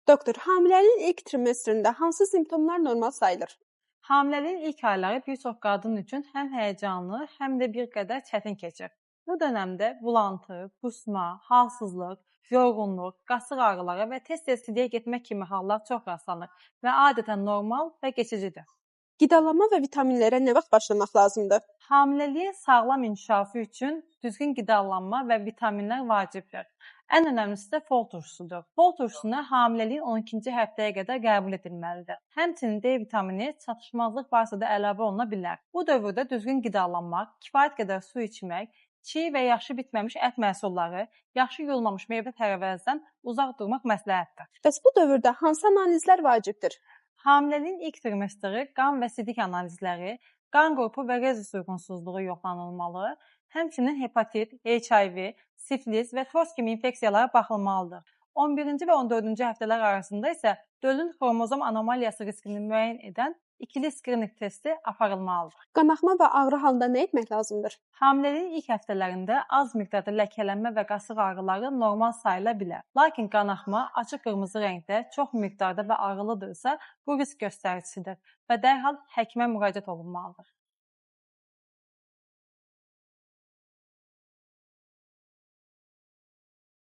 Doktor, hamilənin ilk trimestrində hansı simptomlar normal sayılır? Hamiləliyin ilk ayları bir çox qadın üçün həm həyəcanlı, həm də bir qədər çətin keçir. Bu dövrdə bulantı, qusma, halsızlıq, yorğunluq, qasıq ağrıları və tez-tez siliyə getmək kimi hallar çox rastlanır və adətən normal və keçicidir. Qidalanma və vitaminlərə nə vaxt başlamaq lazımdır? Hamiləliyin sağlam inkişafı üçün düzgün qidalanma və vitaminlər vacibdir. Ən önəmlisi də fol turşusudur. Fol turşusunu hamiləliyin 12-ci həftəyə qədər qəbul edilməlidir. Həmçinin D vitamini çatışmazlıq varsa da əlavə oluna bilər. Bu dövrdə düzgün qidalanmaq, kifayət qədər su içmək, çiy və yaxşı bitməmiş ət məhsulları, yaxşı yuyulmamış meyvə-tərəvəzdən uzaq durmaq məsləhətdir. Bəs bu dövrdə hansı analizlər vacibdir? Hamiləliyin ilk trimestri qan və sidik analizləri, qan qrupu və rezus uyğunsuzluğu yoxlanılmalı, həmçinin hepatit, HIV, siflis və toz kimi infeksiyalara baxılmalıdır. 11-ci və 14-cü həftələr arasında isə dölün xromozom anomaliyası riskini müəyyən edən ikili skrining testi aparılmalıdır. Qanaxma və ağrı halında nə etmək lazımdır? Hamiləliyin ilk həftələrində az miqdarda ləkələnmə və qasıq ağrıları normal sayıla bilər. Lakin qanaxma açıq qırmızı rəngdə, çox miqdarda və ağrılıdırsa, bu risk göstəricisidir və dərhal həkimə müraciət olunmalıdır.